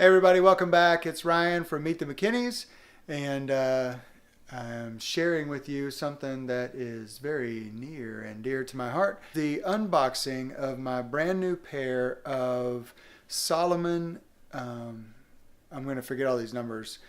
Hey everybody, welcome back. It's Ryan from Meet the McKinneys, and I'm sharing with you something that is very near and dear to my heart. The unboxing of my brand new pair of Salomon, I'm going to forget all these numbers,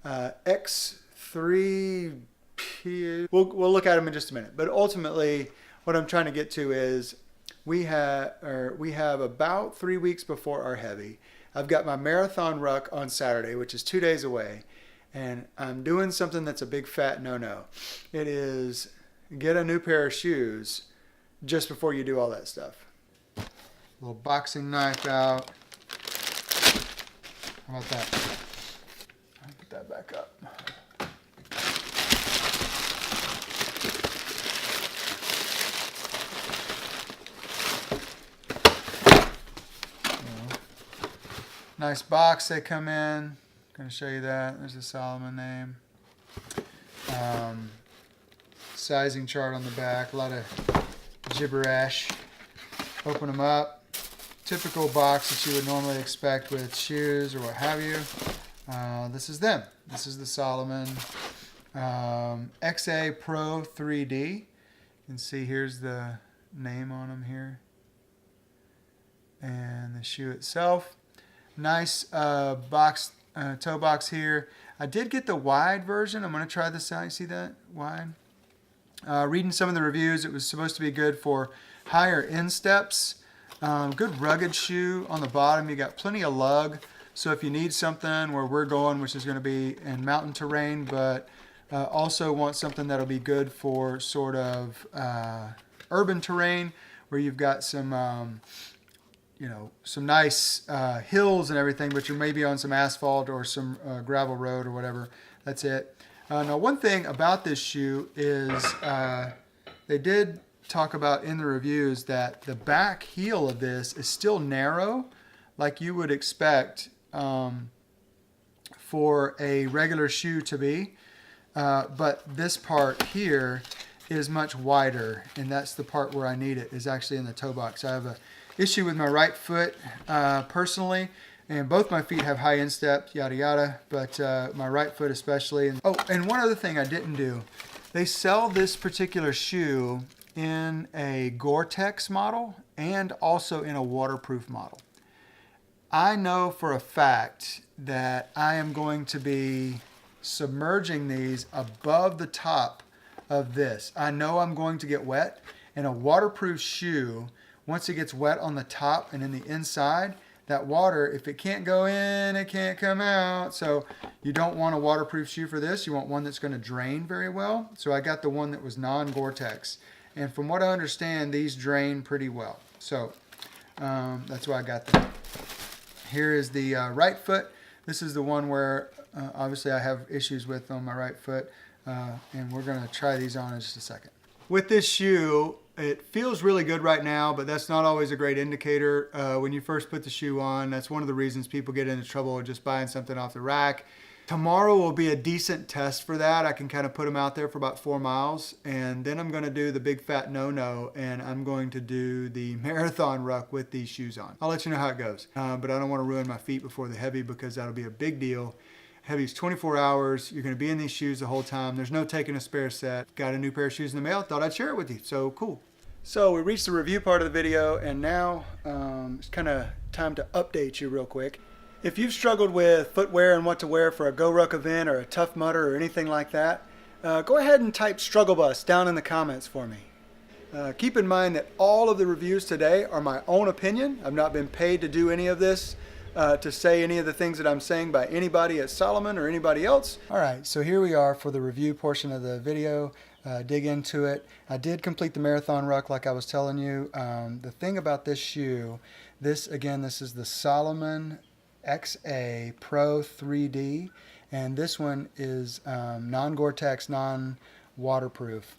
X3P. We'll look at them in just a minute. But ultimately, what I'm trying to get to is we have about 3 weeks before our heavy. I've got my marathon ruck on Saturday, which is 2 days away, and I'm doing something that's a big fat no-no. It is get a new pair of shoes just before you do all that stuff. Little boxing knife out. How about that? I'll put that back up. Nice box they come in. Going to show you that. There's the Salomon name. Sizing chart on the back. A lot of gibberish. Open them up. Typical box that you would normally expect with shoes or what have you. This is them. This is the Salomon XA Pro 3D. You can see here's the name on them here. And the shoe itself. Nice toe box here. I did get the wide version. I'm going to try this out. You see that? Wide. Reading some of the reviews, it was supposed to be good for higher insteps. Good rugged shoe on the bottom. You got plenty of lug. So if you need something where we're going, which is going to be in mountain terrain, but also want something that'll be good for sort of urban terrain where you've got some some nice hills and everything, but you're maybe on some asphalt or some gravel road or whatever. That's it. Now, one thing about this shoe is they did talk about in the reviews that the back heel of this is still narrow, like you would expect for a regular shoe to be. But this part here is much wider, and that's the part where I need it, is actually in the toe box. I have a issue with my right foot personally, and both my feet have high instep, yada yada, but my right foot especially. Oh, and one other thing I didn't do, they sell this particular shoe in a Gore-Tex model and also in a waterproof model. I know for a fact that I am going to be submerging these above the top of this. I know I'm going to get wet, and a waterproof shoe, once it gets wet on the top and in the inside, that water, if it can't go in, it can't come out. So you don't want a waterproof shoe for this. You want one that's going to drain very well. So I got the one that was non-Gore-Tex. And from what I understand, these drain pretty well. So that's why I got them. Here is the right foot. This is the one where obviously I have issues with on my right foot. And we're going to try these on in just a second. With this shoe, it feels really good right now, but that's not always a great indicator when you first put the shoe on. That's one of the reasons people get into trouble with just buying something off the rack. Tomorrow will be a decent test for that. I can kind of put them out there for about 4 miles, and then I'm going to do the big fat no-no, and I'm going to do the marathon ruck with these shoes on. I'll let you know how it goes, but I don't want to ruin my feet before the heavy because that'll be a big deal. Heavy's 24 hours. You're going to be in these shoes the whole time. There's no taking a spare set. Got a new pair of shoes in the mail. Thought I'd share it with you. So cool. So we reached the review part of the video, and now it's kind of time to update you real quick. If you've struggled with footwear and what to wear for a GoRuck event or a Tough Mudder or anything like that, go ahead and type struggle bus down in the comments for me. Keep in mind that all of the reviews today are my own opinion. I've not been paid to do any of this. To say any of the things that I'm saying by anybody at Salomon or anybody else. All right, so here we are for the review portion of the video. Dig into it. I did complete the marathon ruck like I was telling you. The thing about this shoe, this is the Salomon XA Pro 3D, and this one is non-Gore-Tex, non-waterproof.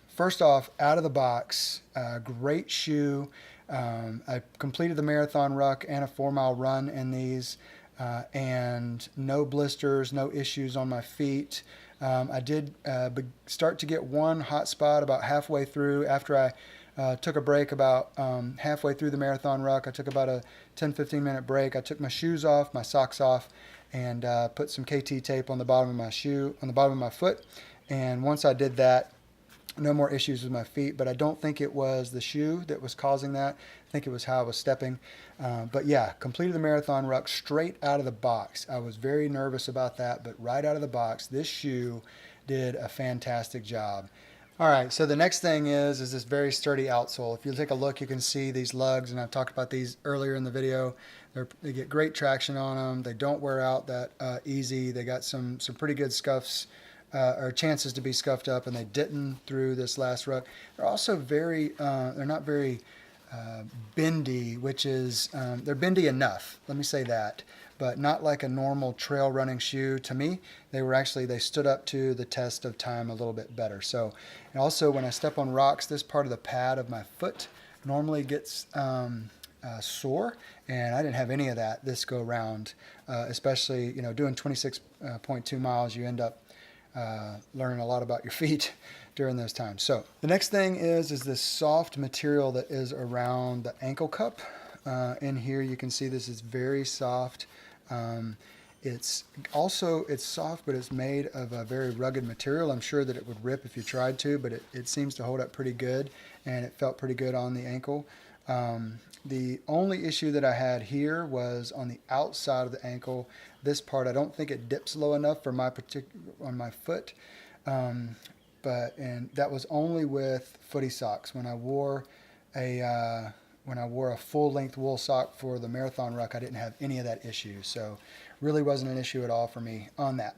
First off, out of the box, great shoe. I completed the marathon ruck and a 4-mile run in these, and no blisters, no issues on my feet. I did start to get one hot spot about halfway through after I Took a break about halfway through the marathon ruck. I took about a 10-15 minute break. I took my shoes off, my socks off, and put some KT tape on the bottom of my shoe, on the bottom of my foot. And once I did that, no more issues with my feet, but I don't think it was the shoe that was causing that. I think it was how I was stepping. But yeah, completed the marathon ruck straight out of the box. I was very nervous about that, but right out of the box, this shoe did a fantastic job. All right, so the next thing is this very sturdy outsole. If you take a look, you can see these lugs, and I've talked about these earlier in the video. They get great traction on them. They don't wear out that easy. They got some pretty good scuffs, or chances to be scuffed up, and they didn't through this last ruck. They're also they're not very bendy, which is, they're bendy enough, let me say that, but not like a normal trail running shoe. To me, they stood up to the test of time a little bit better. So, and also when I step on rocks, this part of the pad of my foot normally gets sore, and I didn't have any of that this go round. Especially, doing 26.2 miles, you end up learning a lot about your feet during those times. So the next thing is this soft material that is around the ankle cup. In here you can see this is very soft. It's soft, but it's made of a very rugged material. I'm sure that it would rip if you tried to, but it seems to hold up pretty good, and it felt pretty good on the ankle. The only issue that I had here was on the outside of the ankle. This part, I don't think it dips low enough for on my foot. And that was only with footy socks. When I wore a full-length wool sock for the marathon ruck, I didn't have any of that issue. So really wasn't an issue at all for me on that.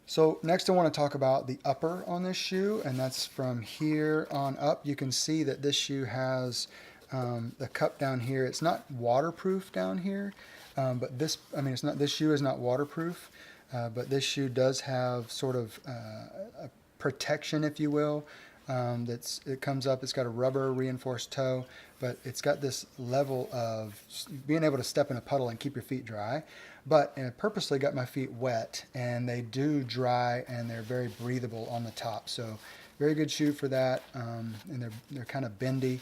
So next I want to talk about the upper on this shoe, and that's from here on up. You can see that this shoe has the cup down here. It's not waterproof down here, but this shoe is not waterproof, but this shoe does have sort of a protection, if you will. It comes up, it's got a rubber reinforced toe, but it's got this level of being able to step in a puddle and keep your feet dry. But I purposely got my feet wet, and they do dry, and they're very breathable on the top. So very good shoe for that, and they're kind of bendy.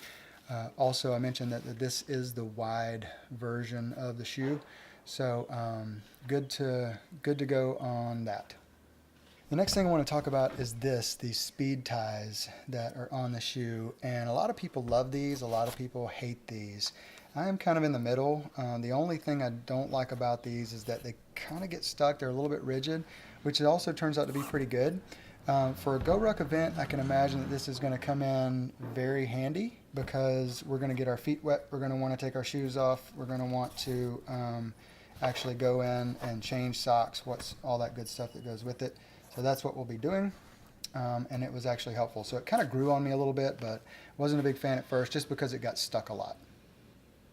Also, I mentioned that this is the wide version of the shoe, so good to go on that. The next thing I want to talk about is these speed ties that are on the shoe, and a lot of people love these, a lot of people hate these. I am kind of in the middle. The only thing I don't like about these is that they kind of get stuck. They're a little bit rigid, which also turns out to be pretty good. For a GoRuck event, I can imagine that this is going to come in very handy, because we're going to get our feet wet, we're going to want to take our shoes off, we're going to want to actually go in and change socks, all that good stuff that goes with it. So that's what we'll be doing, and it was actually helpful. So it kind of grew on me a little bit, but wasn't a big fan at first just because it got stuck a lot.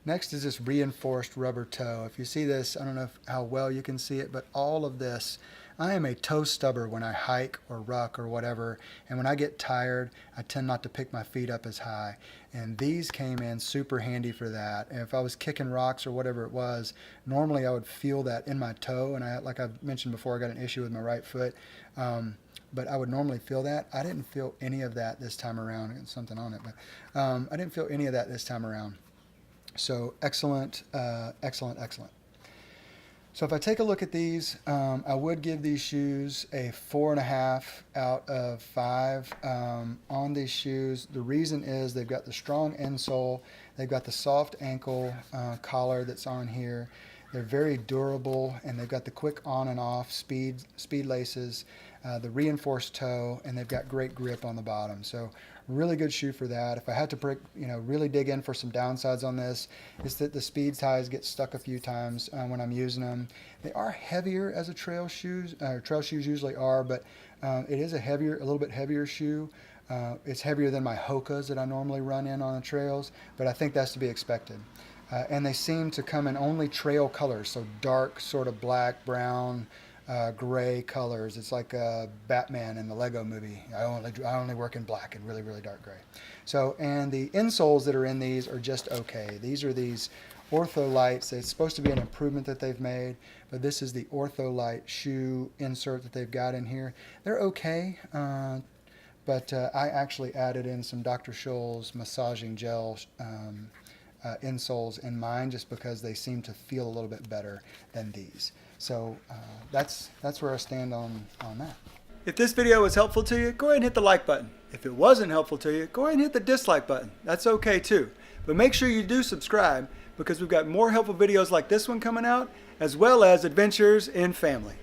Next is this reinforced rubber toe. If you see this, I don't know how well you can see it, but all of this, I am a toe stubber when I hike or ruck or whatever, and when I get tired, I tend not to pick my feet up as high. And these came in super handy for that. And if I was kicking rocks or whatever it was, normally I would feel that in my toe, and like I mentioned before, I got an issue with my right foot, but I would normally feel that. I didn't feel any of that this time around. I got something on it, but I didn't feel any of that this time around. So excellent, excellent, excellent. So if I take a look at these, I would give these shoes a 4.5 out of 5 on these shoes. The reason is they've got the strong insole, they've got the soft ankle collar that's on here. They're very durable, and they've got the quick on and off speed laces, the reinforced toe, and they've got great grip on the bottom. So really good shoe for that. If I had to really dig in for some downsides on this, is that the speed ties get stuck a few times when I'm using them. They are heavier as a trail shoes. Trail shoes usually are, but it is a little bit heavier shoe. It's heavier than my Hokas that I normally run in on the trails, but I think that's to be expected. And they seem to come in only trail colors, so dark, sort of black, brown, gray colors. It's like Batman in the Lego movie. I only work in black and really, really dark gray. So, and the insoles that are in these are just okay. These are these Ortholites. It's supposed to be an improvement that they've made, but this is the Ortholite shoe insert that they've got in here. They're okay, but I actually added in some Dr. Scholl's massaging gel insoles in mine just because they seem to feel a little bit better than these. So that's where I stand on that. If this video was helpful to you, go ahead and hit the like button. If it wasn't helpful to you, go ahead and hit the dislike button. That's okay too. But make sure you do subscribe because we've got more helpful videos like this one coming out, as well as adventures in family.